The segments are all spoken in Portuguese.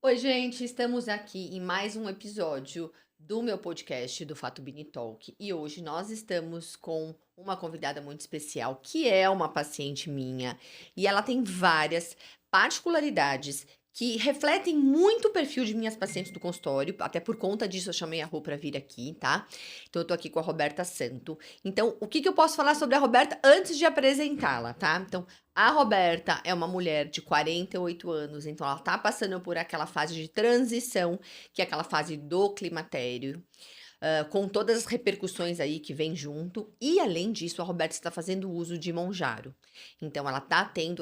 Oi, gente, estamos aqui em mais um episódio do meu podcast do Fato Bini Talk e hoje nós estamos com uma convidada muito especial, que é uma paciente minha, e ela tem várias particularidades que refletem muito o perfil de minhas pacientes do consultório, até por conta disso eu chamei a Rô para vir aqui, tá? Então eu tô aqui com a Roberta Santo. Então, o que que eu posso falar sobre a Roberta antes de apresentá-la, tá? Então, a Roberta é uma mulher de 48 anos, então ela tá passando por aquela fase de transição, que é aquela fase do climatério, com todas as repercussões aí que vem junto. E além disso, a Roberta está fazendo uso de Monjaro. Então ela tá tendo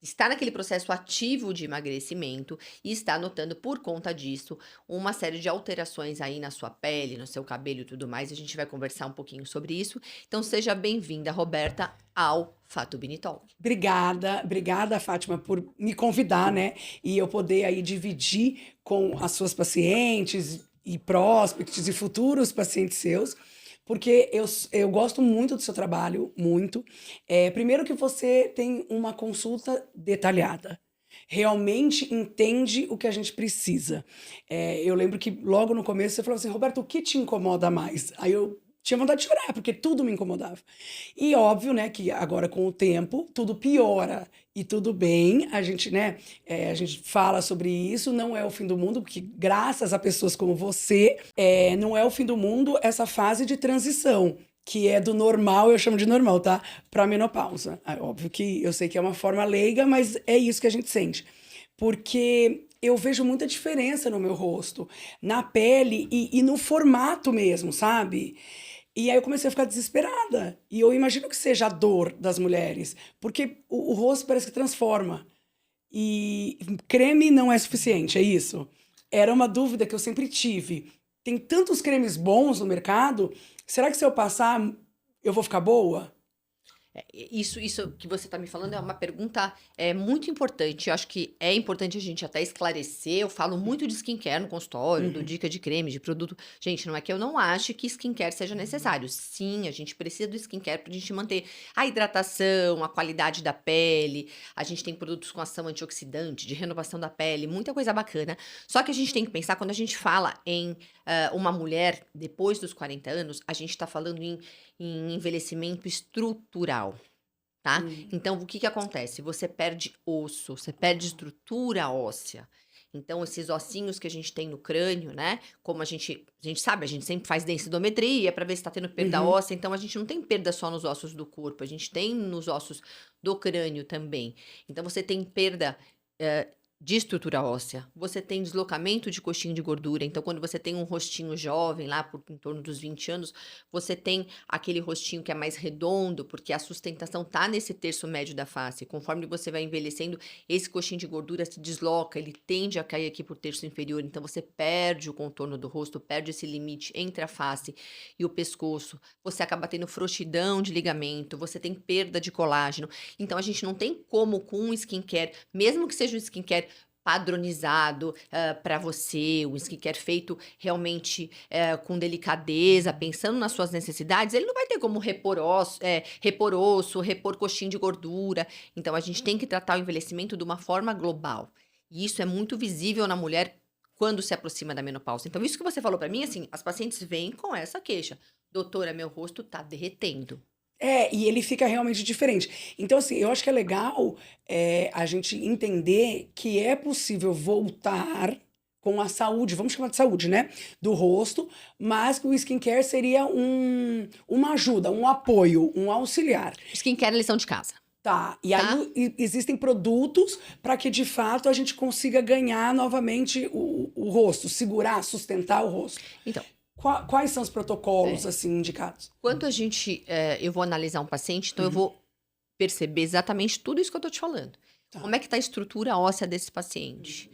está naquele processo ativo de emagrecimento e está notando por conta disso uma série de alterações aí na sua pele, no seu cabelo e tudo mais. A gente vai conversar um pouquinho sobre isso. Então seja bem-vinda, Roberta, ao Fato Bini Talk. Obrigada, Fátima, por me convidar, né? E eu poder aí dividir com as suas pacientes e prospects e futuros pacientes seus, porque eu gosto muito do seu trabalho, muito. Primeiro que você tem uma consulta detalhada. Realmente entende o que a gente precisa. Eu lembro que logo no começo você falou assim, Roberto, o que te incomoda mais? Aí eu tinha vontade de chorar, porque tudo me incomodava. E óbvio, né, que agora com o tempo tudo piora e tudo bem, a gente, né, a gente fala sobre isso, não é o fim do mundo, porque graças a pessoas como você, não é o fim do mundo essa fase de transição, que é do normal, eu chamo de normal, tá? Pra menopausa. Óbvio que eu sei que é uma forma leiga, mas é isso que a gente sente. Porque eu vejo muita diferença no meu rosto, na pele e no formato mesmo, sabe? E aí eu comecei a ficar desesperada. E eu imagino que seja a dor das mulheres, porque o rosto parece que transforma. E creme não é suficiente, é isso? Era uma dúvida que eu sempre tive. Tem tantos cremes bons no mercado, será que se eu passar eu vou ficar boa? Isso que você está me falando é uma pergunta muito importante. Eu acho que é importante a gente até esclarecer. Eu falo muito de skincare no consultório, do Uhum. dica de creme, de produto. Gente, não é que eu não ache que skincare seja necessário. Sim, a gente precisa do skincare para a gente manter a hidratação, a qualidade da pele. A gente tem produtos com ação antioxidante, de renovação da pele, muita coisa bacana. Só que a gente tem que pensar, quando a gente fala em uma mulher depois dos 40 anos, a gente está falando em envelhecimento estrutural, tá? Hum. Então, o que que acontece? Você perde osso, você perde estrutura óssea. Então, esses ossinhos que a gente tem no crânio, né? Como a gente sabe, a gente sempre faz densitometria para ver se tá tendo perda Uhum. óssea. Então, a gente não tem perda só nos ossos do corpo, a gente tem nos ossos do crânio também. Então, você tem perda eh, de estrutura óssea, você tem deslocamento de coxinha de gordura. Então, quando você tem um rostinho jovem, lá por em torno dos 20 anos, você tem aquele rostinho que é mais redondo, porque a sustentação tá nesse terço médio da face. Conforme você vai envelhecendo, esse coxinho de gordura se desloca, ele tende a cair aqui pro terço inferior, então você perde o contorno do rosto, perde esse limite entre a face e o pescoço. Você acaba tendo frouxidão de ligamento, você tem perda de colágeno. Então a gente não tem como com um skincare, mesmo que seja um skincare padronizado, para você, um skincare feito realmente com delicadeza, pensando nas suas necessidades, ele não vai ter como repor osso, repor coxinha de gordura. Então a gente tem que tratar o envelhecimento de uma forma global. E isso é muito visível na mulher quando se aproxima da menopausa. Então, isso que você falou para mim, assim, as pacientes vêm com essa queixa: doutora, meu rosto tá derretendo. E ele fica realmente diferente. Então, assim, eu acho que é legal a gente entender que é possível voltar com a saúde, vamos chamar de saúde, né? Do rosto, mas que o skincare seria uma ajuda, um apoio, um auxiliar. Skincare é lição de casa, Tá, e aí tá? existem produtos para que de fato a gente consiga ganhar novamente o rosto, segurar, sustentar o rosto. Então, Quais são os protocolos é, assim indicados? quando eu vou analisar um paciente, então eu Uhum, vou perceber exatamente tudo isso que eu tô te falando. tá. Como é que tá a estrutura óssea desse paciente?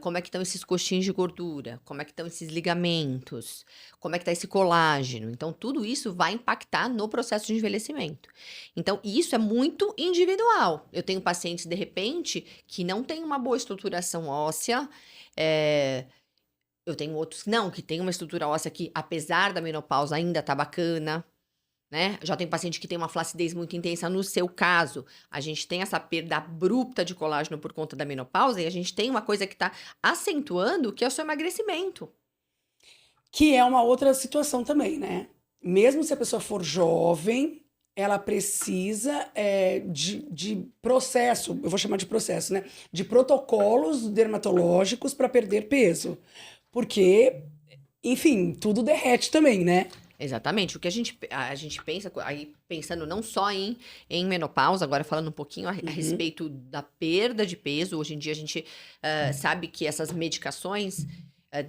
Como é que estão esses coxins de gordura? Como é que estão esses ligamentos? Como é que tá esse colágeno? Então, tudo isso vai impactar no processo de envelhecimento. Então, isso é muito individual. Eu tenho pacientes, de repente, que não têm uma boa estruturação óssea, eh, eu tenho outros que não, que têm uma estrutura óssea que, apesar da menopausa, ainda tá bacana. né? Já tem paciente que tem uma flacidez muito intensa. No seu caso, a gente tem essa perda abrupta de colágeno por conta da menopausa e a gente tem uma coisa que está acentuando, que é o seu emagrecimento. Que é uma outra situação também, né? Mesmo se a pessoa for jovem, ela precisa de processo, eu vou chamar de processo, né? De protocolos dermatológicos para perder peso. Porque, enfim, tudo derrete também, né? Exatamente. O que a gente pensa, aí pensando não só em menopausa, agora falando um pouquinho a respeito da perda de peso, hoje em dia a gente sabe que essas medicações,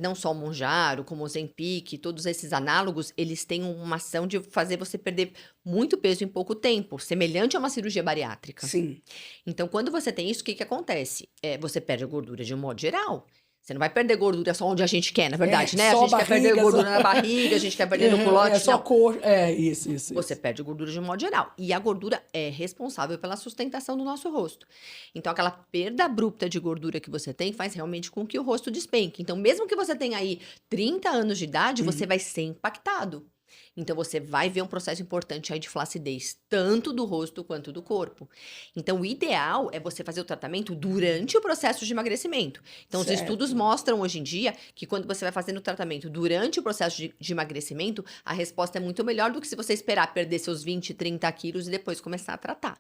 não só o Mounjaro, como o Ozempic, todos esses análogos, eles têm uma ação de fazer você perder muito peso em pouco tempo, semelhante a uma cirurgia bariátrica. Sim. Então, quando você tem isso, o que que acontece? Você perde a gordura de um modo geral. Você não vai perder gordura só onde a gente quer, na verdade, né? A só gente quer perder barriga, gordura só- na barriga, a gente quer perder no culote, É só não. cor. Isso. Você perde gordura de um modo geral. E a gordura é responsável pela sustentação do nosso rosto. Então, aquela perda abrupta de gordura que você tem faz realmente com que o rosto despenque. Então, mesmo que você tenha aí 30 anos de idade, você vai ser impactado. Então, você vai ver um processo importante aí de flacidez, tanto do rosto quanto do corpo. Então, o ideal é você fazer o tratamento durante o processo de emagrecimento. Então, os Certo. estudos mostram hoje em dia que quando você vai fazendo o tratamento durante o processo de emagrecimento, a resposta é muito melhor do que se você esperar perder seus 20, 30 quilos e depois começar a tratar.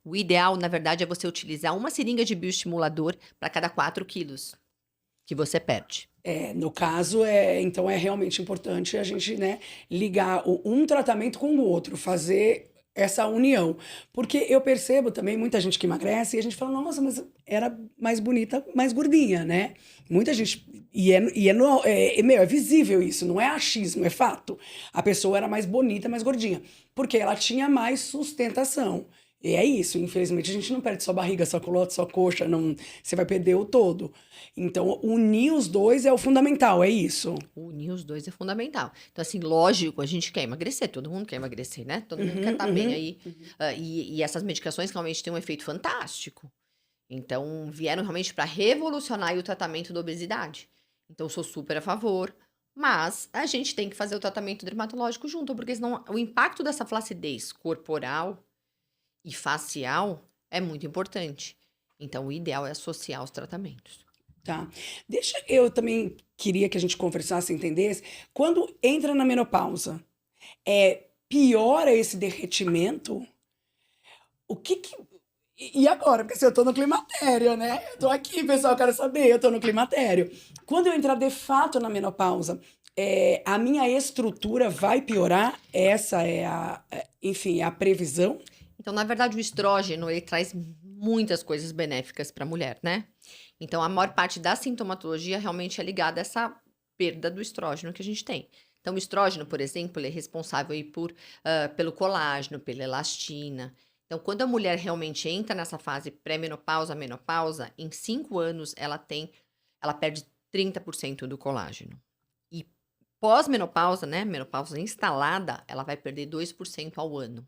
O ideal, na verdade, é você utilizar uma seringa de bioestimulador para cada 4 quilos que você perde. No caso, então é realmente importante a gente, né, ligar um tratamento com o outro, fazer essa união. Porque eu percebo também muita gente que emagrece e a gente fala, nossa, mas era mais bonita, mais gordinha, né? Muita gente. É visível isso, não é achismo, é fato. A pessoa era mais bonita, mais gordinha. Porque ela tinha mais sustentação. E é isso, infelizmente a gente não perde só barriga, só culote, só coxa, não, você vai perder o todo. Então, unir os dois é o fundamental, é isso. Unir os dois é fundamental. Então, assim, lógico, a gente quer emagrecer, todo mundo quer emagrecer, né? Todo mundo quer estar bem aí. E essas medicações realmente têm um efeito fantástico. Então, vieram realmente para revolucionar aí o tratamento da obesidade. Então, eu sou super a favor, mas a gente tem que fazer o tratamento dermatológico junto, porque senão o impacto dessa flacidez corporal e facial é muito importante. Então, o ideal é associar os tratamentos. Tá. Eu também queria que a gente conversasse, entendesse. Quando entra na menopausa, piora esse derretimento? O que. E agora? Porque se eu tô no climatério, né? Eu tô aqui, pessoal, eu quero saber, eu tô no climatério. Quando eu entrar de fato na menopausa, a minha estrutura vai piorar? Essa enfim, a previsão? Então, na verdade, o estrógeno, ele traz muitas coisas benéficas para a mulher, né? Então, a maior parte da sintomatologia realmente é ligada a essa perda do estrógeno que a gente tem. Então, o estrógeno, por exemplo, ele é responsável aí pelo colágeno, pela elastina. Então, quando a mulher realmente entra nessa fase pré-menopausa, menopausa, em 5 anos ela perde 30% do colágeno. E pós-menopausa, né, menopausa instalada, ela vai perder 2% ao ano.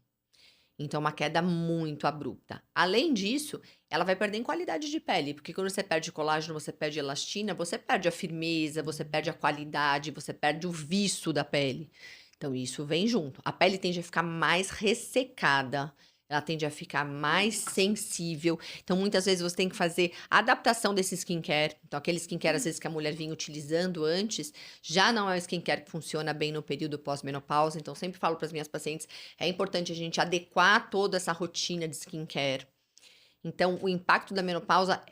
Então, é uma queda muito abrupta. Além disso, ela vai perder em qualidade de pele, porque quando você perde colágeno, você perde elastina, você perde a firmeza, você perde a qualidade, você perde o viço da pele. Então, isso vem junto. A pele tende a ficar mais ressecada, ela tende a ficar mais sensível. Então, muitas vezes você tem que fazer a adaptação desse skincare. Então, aquele skincare, às vezes, que a mulher vinha utilizando antes, já não é o skincare que funciona bem no período pós-menopausa. Então, sempre falo para as minhas pacientes, é importante a gente adequar toda essa rotina de skincare. Então, o impacto da menopausa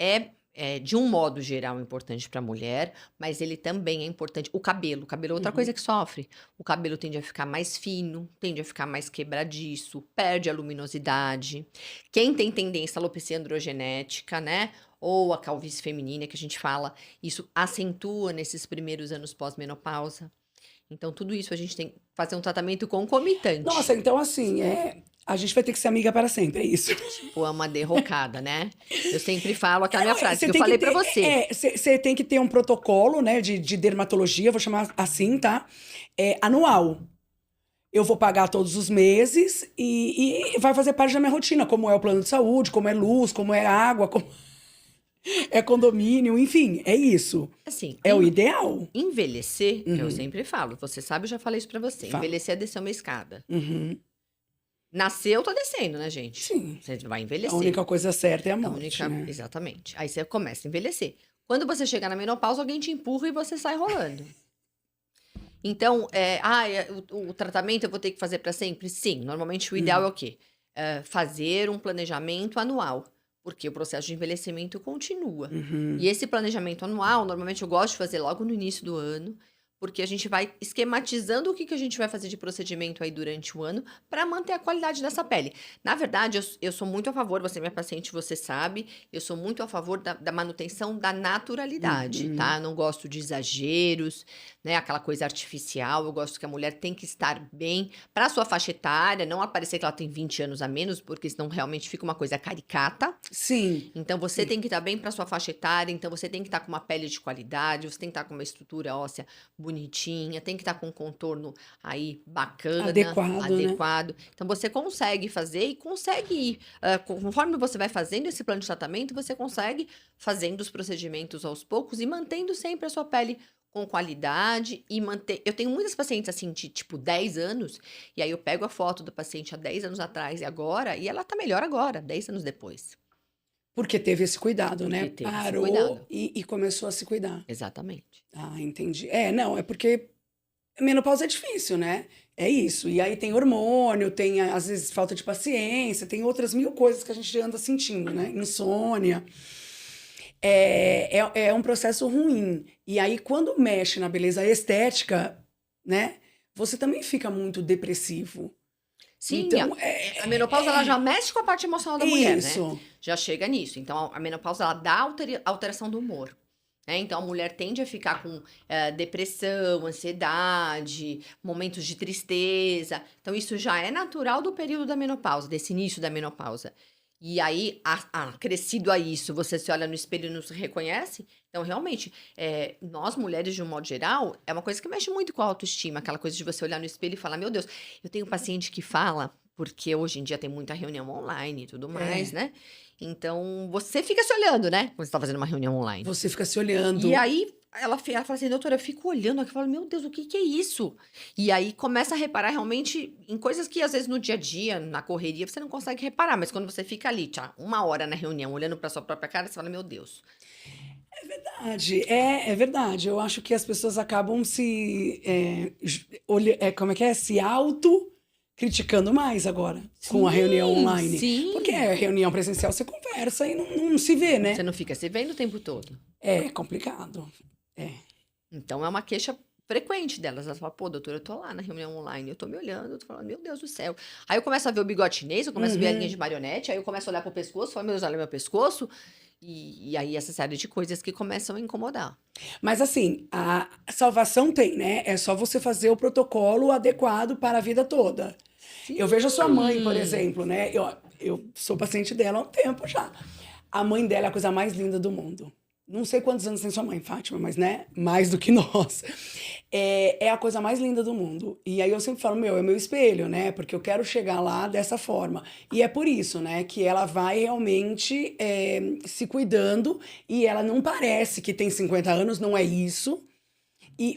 de um modo geral, importante para a mulher, mas ele também é importante. O cabelo é outra coisa que sofre. O cabelo tende a ficar mais fino, tende a ficar mais quebradiço, perde a luminosidade. Quem tem tendência à alopecia androgenética, né? Ou a calvície feminina, que a gente fala, isso acentua nesses primeiros anos pós-menopausa. Então, tudo isso a gente tem que fazer um tratamento concomitante. Nossa, então assim, a gente vai ter que ser amiga para sempre, é isso. Tipo, é uma derrocada, né? Eu sempre falo aquela minha frase Você que eu tem falei que pra ter, você. você tem que ter um protocolo, né, de dermatologia, vou chamar assim, tá? Anual. Eu vou pagar todos os meses e vai fazer parte da minha rotina, como é o plano de saúde, como é luz, como é água, como é condomínio, enfim, é isso. Assim, É o ideal. envelhecer, eu sempre falo, você sabe, eu já falei isso pra você. Fala. Envelhecer é descer uma escada. Uhum. Nasceu, tá descendo, né, gente? Sim. Você vai A envelhecer. única coisa certa é a A morte, única, né? exatamente. Aí você começa a envelhecer. Quando você chega na menopausa, alguém te empurra e você sai rolando. Então, o tratamento eu vou ter que fazer para sempre? Sim, normalmente o ideal é o quê? Fazer um planejamento anual, porque o processo de envelhecimento continua. Uhum. E esse planejamento anual, normalmente eu gosto de fazer logo no início do ano, porque a gente vai esquematizando o que a gente vai fazer de procedimento aí durante o ano para manter a qualidade dessa pele. Na verdade, eu sou muito a favor, você é minha paciente, você sabe, eu sou muito a favor da manutenção da naturalidade, tá? Eu não gosto de exageros, né? Aquela coisa artificial, eu gosto que a mulher tem que estar bem para sua faixa etária, não aparecer que ela tem 20 anos a menos, porque senão realmente fica uma coisa caricata. Sim. Então você tem que estar bem para sua faixa etária, então você tem que estar com uma pele de qualidade, você tem que estar com uma estrutura óssea bonitinha, tem que estar com um contorno aí bacana, Adequado, né? adequado. Então você consegue fazer e consegue ir. Conforme você vai fazendo esse plano de tratamento, você consegue fazendo os procedimentos aos poucos e mantendo sempre a sua pele com qualidade e manter. Eu tenho muitas pacientes assim de tipo 10 anos, e aí eu pego a foto do paciente há 10 anos atrás e agora, e ela tá melhor agora, 10 anos depois. Porque teve esse cuidado, né? Porque teve esse Parou cuidado. e começou a se cuidar. Exatamente. Ah, entendi. Não, é porque menopausa é difícil, né? É isso. E aí tem hormônio, tem às vezes falta de paciência, tem outras mil coisas que a gente anda sentindo, né? Insônia. É um processo ruim. E aí, quando mexe na beleza estética, né? Você também fica muito depressivo. Sim, Então, a menopausa ela já mexe com a parte emocional da mulher, né? isso. Já chega nisso. Então, a menopausa ela dá alteração do humor. Né? Então, a mulher tende a ficar com depressão, ansiedade, momentos de tristeza. Então, isso já é natural do período da menopausa, desse início da menopausa. E aí, acrescido a isso, você se olha no espelho e não se reconhece. Então, realmente, nós mulheres, de um modo geral, é uma coisa que mexe muito com a autoestima. Aquela coisa de você olhar no espelho e falar, meu Deus, eu tenho um paciente que fala, porque hoje em dia tem muita reunião online e tudo mais, né? Então, você fica se olhando, né? Quando você tá fazendo uma reunião online. Você fica se olhando. E aí, ela fala assim, doutora, eu fico olhando aqui, eu falo, meu Deus, o que é isso? E aí, começa a reparar realmente em coisas que, às vezes, no dia a dia, na correria, você não consegue reparar. Mas quando você fica ali, uma hora na reunião, olhando pra sua própria cara, você fala, meu Deus. Verdade, é verdade. Eu acho que as pessoas acabam se. Como é que é? Se auto-criticando mais agora com a reunião online. Sim. Porque a reunião presencial você conversa e não se vê, né? Você não fica se vendo o tempo todo. É complicado. Então, é uma queixa frequente delas. Elas falam, pô, doutora, eu tô lá na reunião online, eu tô me olhando, eu tô falando, meu Deus do céu. Aí eu começo a ver o bigode chinês, eu começo a ver a linha de marionete, aí eu começo a olhar pro pescoço, falo, meu Deus, olha meu pescoço. E aí essa série de coisas que começam a incomodar. Mas assim, a salvação tem, né? É só você fazer o protocolo adequado para a vida toda. Eu vejo a sua mãe, por exemplo, né? Eu sou paciente dela há um tempo já. A mãe dela é a coisa mais linda do mundo. Não sei quantos anos tem sua mãe, Fátima, mas, né? Mais do que nós. É a coisa mais linda do mundo. E aí eu sempre falo, é meu espelho, né? Porque eu quero chegar lá dessa forma. E é por isso, né? Que ela vai realmente se cuidando. E ela não parece que tem 50 anos, não é isso.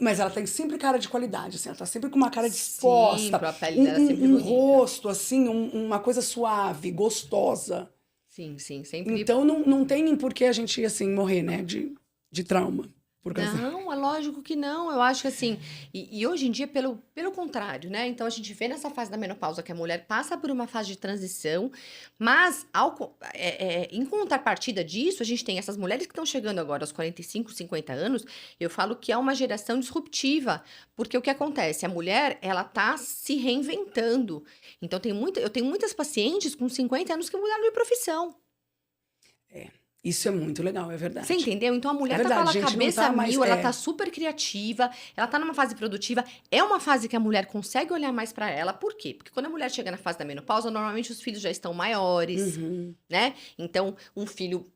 Mas ela tem sempre cara de qualidade, assim. Ela tá sempre com uma cara disposta. Sim, a pele dela é sempre bonita. Rosto, assim, uma coisa suave, gostosa. Sim, sempre. Então não tem por que a gente, assim, morrer, né? De trauma. Por causa... Não, é lógico que não. Eu acho que assim. E hoje em dia, pelo contrário, né? Então a gente vê nessa fase da menopausa que a mulher passa por uma fase de transição, mas em contrapartida disso, a gente tem essas mulheres que estão chegando agora aos 45, 50 anos. Eu falo que é uma geração disruptiva, porque o que acontece? A mulher, ela tá se reinventando. Então eu tenho muitas pacientes com 50 anos que mudaram de profissão. Isso é muito legal, é verdade. Você entendeu? Então a mulher tá com a cabeça mil, ela tá super criativa, ela tá numa fase produtiva. É uma fase que a mulher consegue olhar mais pra ela. Por quê? Porque quando a mulher chega na fase da menopausa, normalmente os filhos já estão maiores, né? Então, um filho,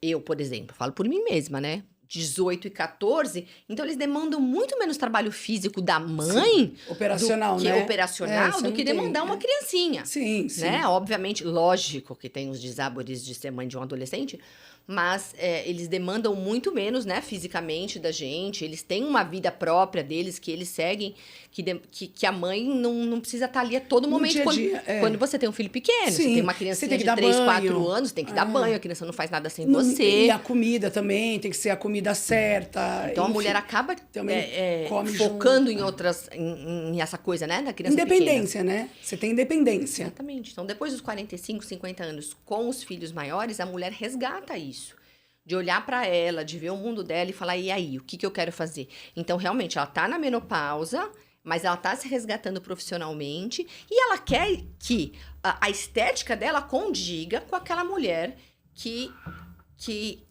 eu, por exemplo, falo por mim mesma, né? 18 e 14, então eles demandam muito menos trabalho físico da mãe operacional, do que né? operacional do que demandar uma criancinha. Sim. Né? Obviamente, lógico que tem os desabores de ser mãe de um adolescente, mas eles demandam muito menos, né, fisicamente da gente, eles têm uma vida própria deles que eles seguem, que a mãe não precisa estar ali a todo No momento. dia a dia, Quando você tem um filho pequeno, você Sim, tem uma você criancinha tem que de dar 3, 4 banho. anos, tem que dar banho, a criança não faz nada sem E você. a comida também, tem que ser a comida certa. Então a enfim, mulher acaba também come focando junto. em outras, em essa coisa, né, da criança pequena. Independência, né? Você tem independência. Exatamente. Então, depois dos 45, 50 anos, com os filhos maiores, a mulher resgata isso. De olhar para ela, de ver o mundo dela e falar, e aí, o que que eu quero fazer? Então, realmente, ela tá na menopausa, mas ela tá se resgatando profissionalmente e ela quer que a estética dela condiga com aquela mulher que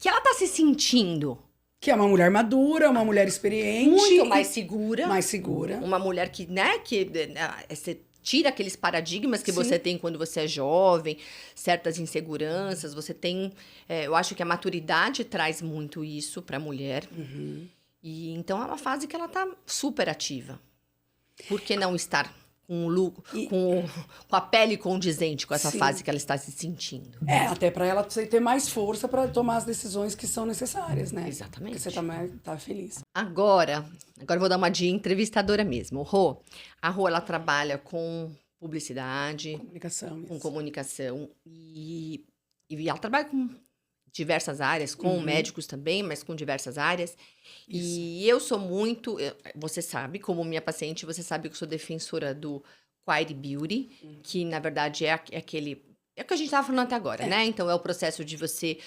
ela tá se sentindo Que é uma mulher madura, uma mulher experiente. muito mais segura. Mais segura. Uma mulher que, né, você tira aqueles paradigmas que Sim. você tem quando você é jovem, certas inseguranças, você tem... eu acho que a maturidade traz muito isso pra mulher. Uhum. E então é uma fase que ela tá super ativa. Por que não estar com a pele condizente com essa Sim. fase que ela está se sentindo? Até para ela ter mais força para tomar as decisões que são necessárias, né? Exatamente. Porque você tá feliz. Agora eu vou dar uma de entrevistadora mesmo. A Rô, ela trabalha com publicidade, Comunicação. com Isso. comunicação e ela trabalha com diversas áreas, com médicos também, mas com diversas áreas. Isso. E eu sou muito, você sabe, como minha paciente, você sabe que eu sou defensora do Quiet Beauty, que na verdade é aquele, é o que a gente estava falando até agora, né? Então é o processo de você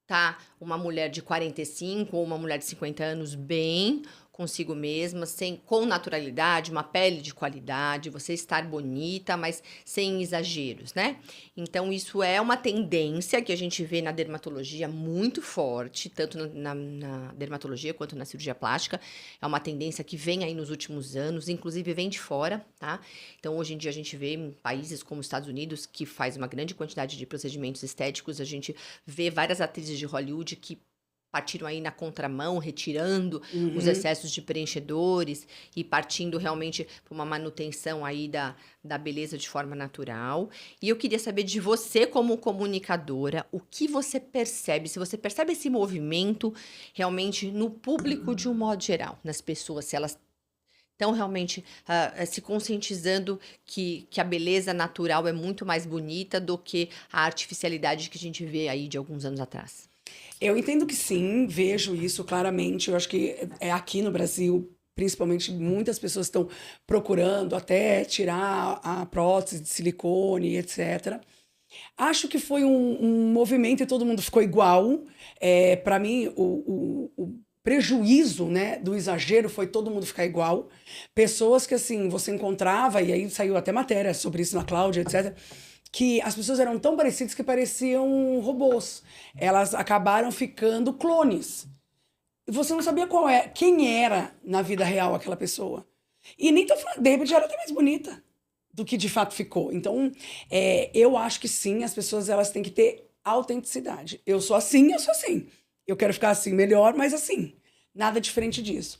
tá uma mulher de 45 ou uma mulher de 50 anos bem consigo mesma, com naturalidade, uma pele de qualidade, você estar bonita, mas sem exageros, né? Então, isso é uma tendência que a gente vê na dermatologia muito forte, tanto na dermatologia quanto na cirurgia plástica. É uma tendência que vem aí nos últimos anos, inclusive vem de fora, tá? Então, hoje em dia, a gente vê em países como os Estados Unidos, que faz uma grande quantidade de procedimentos estéticos, a gente vê várias atrizes de Hollywood que partiram aí na contramão, retirando os excessos de preenchedores e partindo realmente para uma manutenção aí da beleza de forma natural. E eu queria saber de você como comunicadora, o que você percebe, se você percebe esse movimento realmente no público de um modo geral, nas pessoas, se elas estão realmente se conscientizando que a beleza natural é muito mais bonita do que a artificialidade que a gente vê aí de alguns anos atrás. Eu entendo que sim, vejo isso claramente. Eu acho que aqui no Brasil, principalmente, muitas pessoas estão procurando até tirar a prótese de silicone, etc. Acho que foi um movimento e todo mundo ficou igual. Para mim, o prejuízo, né, do exagero foi todo mundo ficar igual. Pessoas que, assim, você encontrava, e aí saiu até matéria sobre isso na Cláudia, etc., que as pessoas eram tão parecidas que pareciam robôs. Elas acabaram ficando clones. Você não sabia quem era na vida real aquela pessoa. E nem tô falando, de repente era até mais bonita do que de fato ficou. Então, eu acho que sim, as pessoas elas têm que ter autenticidade. Eu sou assim, eu sou assim. Eu quero ficar assim melhor, mas assim. Nada diferente disso.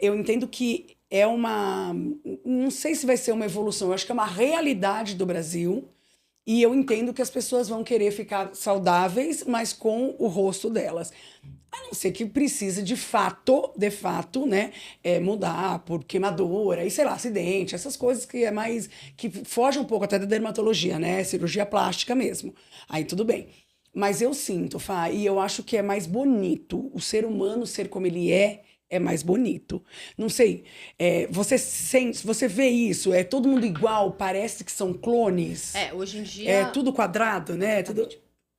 Eu entendo que é uma... Não sei se vai ser uma evolução, eu acho que é uma realidade do Brasil. E eu entendo que as pessoas vão querer ficar saudáveis, mas com o rosto delas. A não ser que precise de fato, né, mudar por queimadura, e sei lá, acidente, essas coisas que é mais... que foge um pouco até da dermatologia, né? Cirurgia plástica mesmo. Aí tudo bem. Mas eu sinto, Fá, e eu acho que é mais bonito o ser humano ser como ele é mais bonito. Não sei, você vê isso, é todo mundo igual, parece que são clones. Hoje em dia... É tudo quadrado, né? Tudo...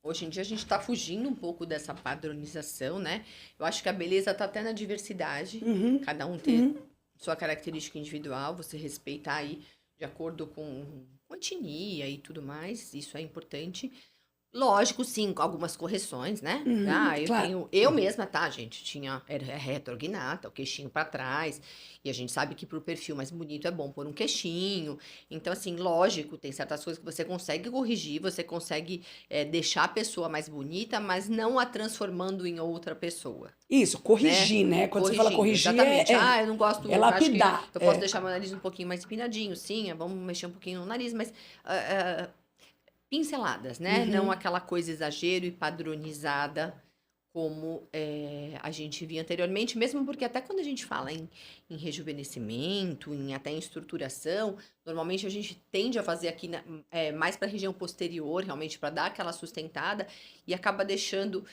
Hoje em dia a gente está fugindo um pouco dessa padronização, né? Eu acho que a beleza está até na diversidade, cada um ter sua característica individual, você respeitar aí de acordo com etnia e tudo mais, isso é importante. Lógico, sim, com algumas correções, né? claro. Eu mesma, tá, gente? Era retrognata, o queixinho pra trás. E a gente sabe que pro perfil mais bonito é bom pôr um queixinho. Então, assim, lógico, tem certas coisas que você consegue corrigir, você consegue deixar a pessoa mais bonita, mas não a transformando em outra pessoa. Isso, corrigir, né? Quando você fala corrigir, exatamente. Eu não gosto... é lapidar. Acho que eu posso deixar meu nariz um pouquinho mais empinadinho, sim, vamos mexer um pouquinho no nariz, mas... pinceladas, né? Não aquela coisa exagero e padronizada como a gente via anteriormente, mesmo porque até quando a gente fala em rejuvenescimento, até em estruturação, normalmente a gente tende a fazer aqui mais para a região posterior, realmente para dar aquela sustentada, e acaba deixando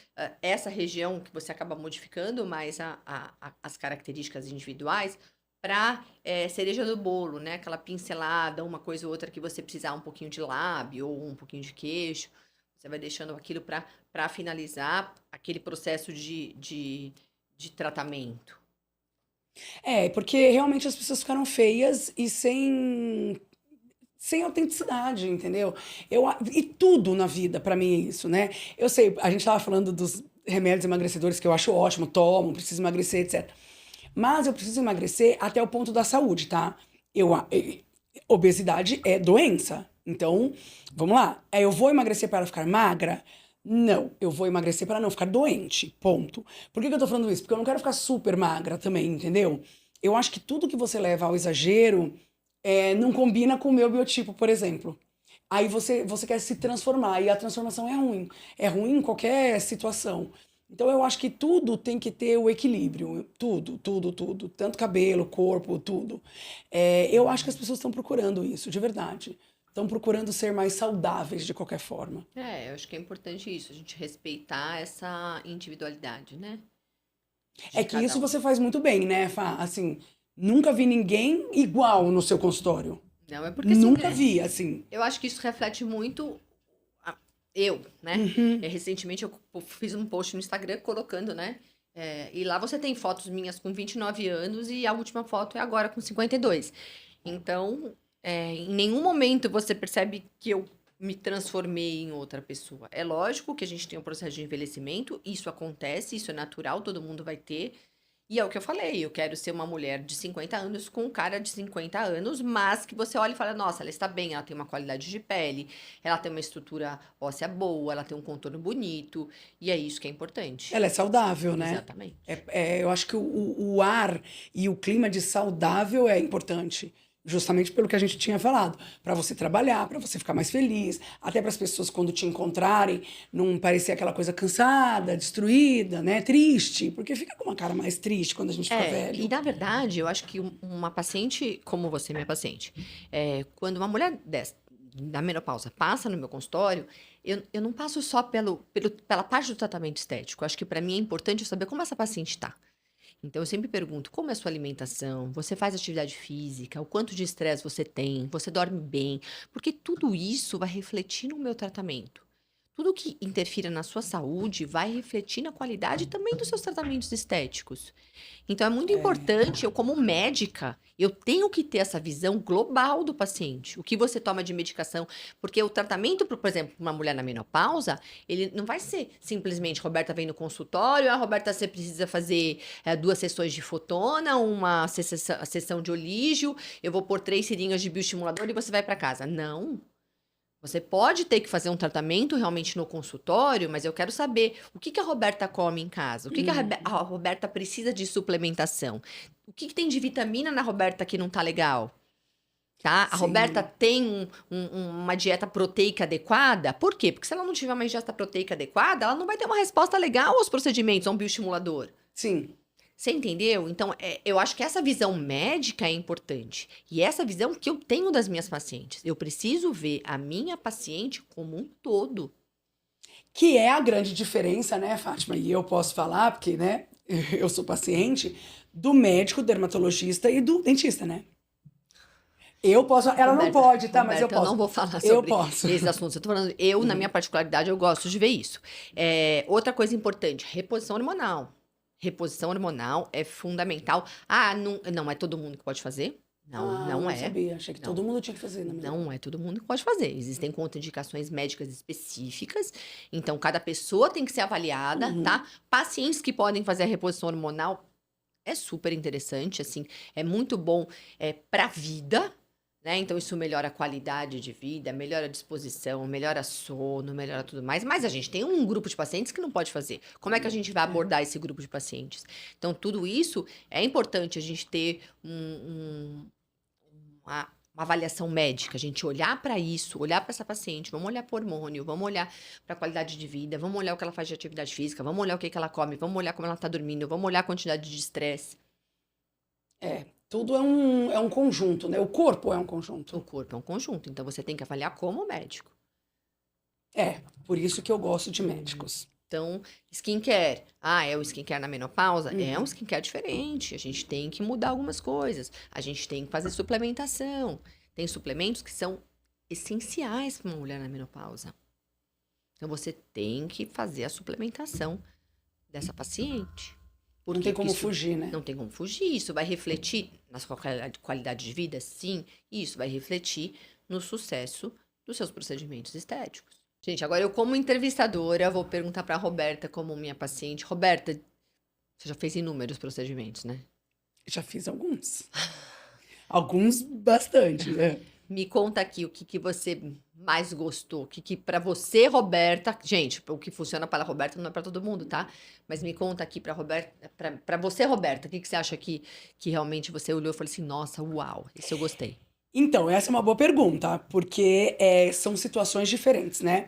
essa região que você acaba modificando mais as características individuais para cereja do bolo, né? Aquela pincelada, uma coisa ou outra que você precisar um pouquinho de lábio ou um pouquinho de queixo. Você vai deixando aquilo para finalizar aquele processo de tratamento. Porque realmente as pessoas ficaram feias e sem autenticidade, entendeu? E tudo na vida, pra mim, é isso, né? Eu sei, a gente tava falando dos remédios emagrecedores que eu acho ótimo, tomo, preciso emagrecer, etc. Mas eu preciso emagrecer até o ponto da saúde, tá? Obesidade é doença. Então, vamos lá. Eu vou emagrecer para ficar magra? Não, eu vou emagrecer para não ficar doente. Ponto. Por que eu tô falando isso? Porque eu não quero ficar super magra também, entendeu? Eu acho que tudo que você leva ao exagero não combina com o meu biotipo, por exemplo. Aí você quer se transformar e a transformação é ruim. É ruim em qualquer situação. Então eu acho que tudo tem que ter o equilíbrio. Tudo, tudo, tudo. Tanto cabelo, corpo, tudo. Eu acho que as pessoas estão procurando isso, de verdade. Estão procurando ser mais saudáveis de qualquer forma. Eu acho que é importante isso, a gente respeitar essa individualidade, né? É De que cada isso um. você faz muito bem, né, Fá? Assim, nunca vi ninguém igual no seu consultório. Não, é porque assim, Nunca vi, assim. eu acho que isso reflete muito eu, né? Uhum. Recentemente eu fiz um post no Instagram colocando, né? E lá você tem fotos minhas com 29 anos e a última foto é agora com 52. Então, em nenhum momento você percebe que eu me transformei em outra pessoa. É lógico que a gente tem um processo de envelhecimento, isso acontece, isso é natural, todo mundo vai ter. E é o que eu falei, eu quero ser uma mulher de 50 anos com um cara de 50 anos, mas que você olha e fala, nossa, ela está bem, ela tem uma qualidade de pele, ela tem uma estrutura óssea boa, ela tem um contorno bonito, e é isso que é importante. Ela é saudável, né? Exatamente. Eu acho que o ar e o clima de saudável é importante. Justamente pelo que a gente tinha falado. Para você trabalhar, para você ficar mais feliz. Até para as pessoas, quando te encontrarem, não parecer aquela coisa cansada, destruída, né? Triste. Porque fica com uma cara mais triste quando a gente fica E velho. na verdade, eu acho que uma paciente, como você, minha paciente, quando uma mulher da menopausa passa no meu consultório, eu não passo só pela parte do tratamento estético. Eu acho que para mim é importante eu saber como essa paciente está. Então, eu sempre pergunto, como é a sua alimentação? Você faz atividade física? O quanto de estresse você tem? Você dorme bem? Porque tudo isso vai refletir no meu tratamento. Tudo que interfira na sua saúde vai refletir na qualidade também dos seus tratamentos estéticos. Então, é muito importante, eu como médica, eu tenho que ter essa visão global do paciente. O que você toma de medicação, porque o tratamento, por exemplo, para uma mulher na menopausa, ele não vai ser simplesmente, Roberta vem no consultório, Roberta, você precisa fazer 2 sessões de fotona, uma sessão de olígio, eu vou pôr 3 seringas de bioestimulador e você vai para casa. Não. Você pode ter que fazer um tratamento realmente no consultório, mas eu quero saber o que a Roberta come em casa, o que a Roberta precisa de suplementação, o que tem de vitamina na Roberta que não tá legal, tá? A Roberta Sim, tem uma dieta proteica adequada? Por quê? Porque se ela não tiver uma dieta proteica adequada, ela não vai ter uma resposta legal aos procedimentos, a um bioestimulador. sim. Você entendeu? Então, eu acho que essa visão médica é importante. E essa visão que eu tenho das minhas pacientes. Eu preciso ver a minha paciente como um todo. Que é a grande diferença, né, Fátima? E eu posso falar, porque, né, eu sou paciente, do médico dermatologista e do dentista, né? Eu posso, ela não pode, tá? Mas eu Roberta, eu não posso. vou falar Eu sobre posso. esses assuntos. Eu tô falando, na minha particularidade, eu gosto de ver isso. Outra coisa importante, reposição hormonal. Reposição hormonal é fundamental. Ah, não é todo mundo que pode fazer? Não, Ah, não não é. sabia. Achei que todo Não. mundo tinha que fazer, na minha. Não é todo mundo que pode fazer. Existem contraindicações médicas específicas, então cada pessoa tem que ser avaliada, tá? Pacientes que podem fazer a reposição hormonal é super interessante, assim, é muito bom para a vida, né? Então isso melhora a qualidade de vida, melhora a disposição, melhora sono, melhora tudo mais. Mas a gente tem um grupo de pacientes que não pode fazer. Como é que a gente vai abordar esse grupo de pacientes? Então tudo isso é importante a gente ter uma uma avaliação médica, a gente olhar para isso, olhar para essa paciente, vamos olhar para o hormônio, vamos olhar para a qualidade de vida, vamos olhar o que ela faz de atividade física, vamos olhar o que ela come, vamos olhar como ela está dormindo, vamos olhar a quantidade de estresse. Tudo é um conjunto, né? O corpo é um conjunto. O corpo é um conjunto, então você tem que avaliar como médico. Por isso que eu gosto de médicos. Então, skincare. É o skincare na menopausa? É um Uhum. skincare diferente. A gente tem que mudar algumas coisas. A gente tem que fazer suplementação. Tem suplementos que são essenciais para uma mulher na menopausa. Então, você tem que fazer a suplementação dessa paciente. Por Não quê? tem como Porque isso fugir, né? não tem como fugir. Isso vai refletir na sua qualidade de vida? Sim. E isso vai refletir no sucesso dos seus procedimentos estéticos. Gente, agora eu como entrevistadora vou perguntar para a Roberta como minha paciente. Roberta, você já fez inúmeros procedimentos, né? Já fiz alguns. Alguns bastante, né? Me conta aqui o que você mais gostou, o que para você, Roberta, gente, o que funciona para a Roberta não é para todo mundo, tá? Mas me conta aqui para Roberta, para você, Roberta, o que você acha que realmente você olhou e falou assim, nossa, uau, isso eu gostei. Então, essa é uma boa pergunta, porque são situações diferentes, né?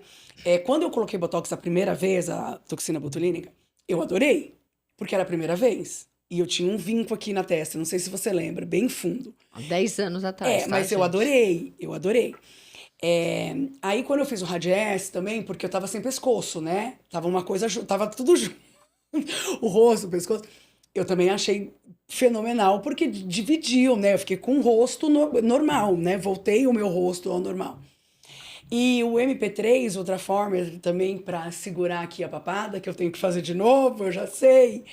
Quando eu coloquei Botox a primeira vez, a toxina botulínica, eu adorei, porque era a primeira vez. E eu tinha um vinco aqui na testa, não sei se você lembra, bem fundo. Há 10 anos atrás, tá, Mas eu gente? adorei, eu adorei. Aí quando eu fiz o Radiesse também, porque eu tava sem pescoço, né? Tava uma coisa, tava tudo junto. O rosto, o pescoço. Eu também achei fenomenal, porque dividiu, né? Eu fiquei com o rosto normal, né? Voltei o meu rosto ao normal. E o MP3, outra forma também para segurar aqui a papada, que eu tenho que fazer de novo, eu já sei.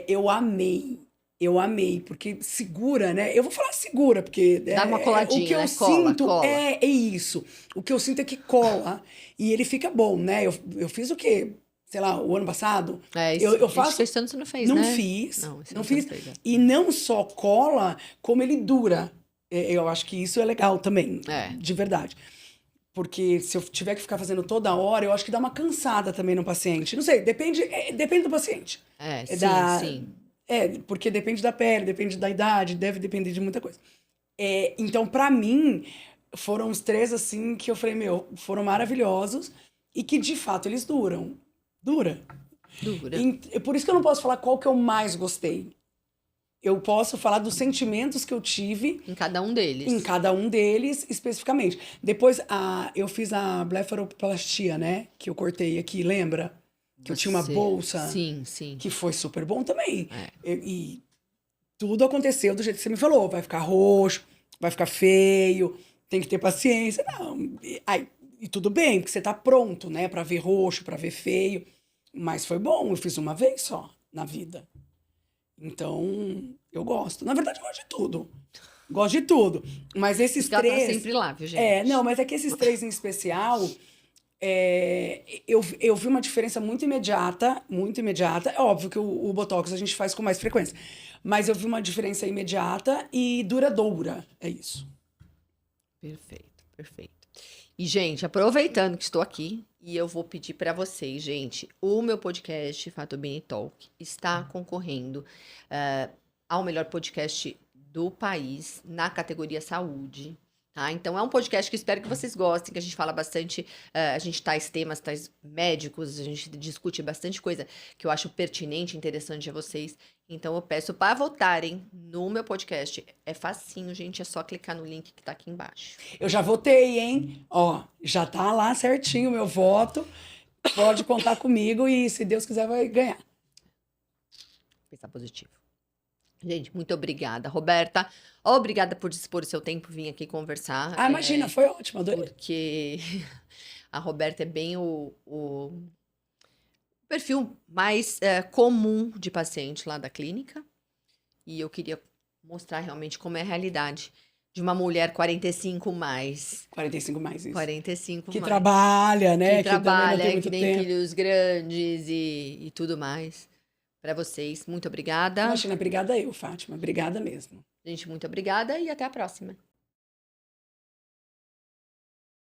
Eu amei. Eu amei, porque segura, né? Eu vou falar segura, porque Dá uma o que coladinha, eu né? Cola, sinto cola. é isso. O que eu sinto é que cola. E ele fica bom, né? Eu fiz o quê? Sei lá, o ano passado. Isso, Eu gente, faço. esse ano você não fez, Não né? fiz. Não, esse Não ano você não fiz. fez, E não só cola, como ele dura. Eu acho que isso é legal também, de verdade. Porque se eu tiver que ficar fazendo toda hora, eu acho que dá uma cansada também no paciente. Não sei, depende do paciente. Sim, sim. Porque depende da pele, depende da idade, deve depender de muita coisa. Então, pra mim, foram os três, assim, que eu falei, meu, foram maravilhosos e que, de fato, eles duram. Dura. Dura. Por isso que eu não posso falar qual que eu mais gostei. Eu posso falar dos sentimentos que eu tive Em cada um deles. em cada um deles, especificamente. Depois, eu fiz a blefaroplastia, né? Que eu cortei aqui, lembra? Que eu tinha uma bolsa. Sim, sim. Que foi super bom também. E tudo aconteceu do jeito que você me falou. Vai ficar roxo, vai ficar feio, tem que ter paciência. Não, e tudo bem, porque você tá pronto, né? Pra ver roxo, pra ver feio. Mas foi bom, eu fiz uma vez só na vida. Então, eu gosto. Na verdade, eu gosto de tudo. Gosto de tudo. Mas esses Porque ela tá três. sempre lá, viu, gente? Não, mas é que esses três em especial. Eu vi uma diferença muito imediata, muito imediata. É óbvio que o Botox a gente faz com mais frequência. Mas eu vi uma diferença imediata e duradoura. É isso. Perfeito, perfeito. E, gente, aproveitando que estou aqui, e eu vou pedir para vocês, gente, o meu podcast, Fato Bem Talk, está concorrendo ao melhor podcast do país na categoria saúde. Tá? Então, é um podcast que espero que vocês gostem, que a gente fala bastante, a gente traz temas, traz médicos, a gente discute bastante coisa que eu acho pertinente, interessante a vocês. Então, eu peço para votarem no meu podcast. É facinho, gente, é só clicar no link que tá aqui embaixo. Eu já votei, hein? Ó, já tá lá certinho o meu voto. Pode contar comigo e, se Deus quiser, vai ganhar. Pensar positivo. Gente, muito obrigada. Roberta, obrigada por dispor o seu tempo, vir aqui conversar. Imagina, foi ótimo, adorei. Porque a Roberta é bem o perfil mais comum de paciente lá da clínica. E eu queria mostrar realmente como é a realidade de uma mulher 45 mais. 45 mais isso. 45 Que mais. trabalha, né? Que trabalha, também não tem que muito tem tempo. filhos grandes e tudo mais. Para vocês, muito obrigada. Imagina, obrigada eu, Fátima. Obrigada mesmo. Gente, muito obrigada e até a próxima.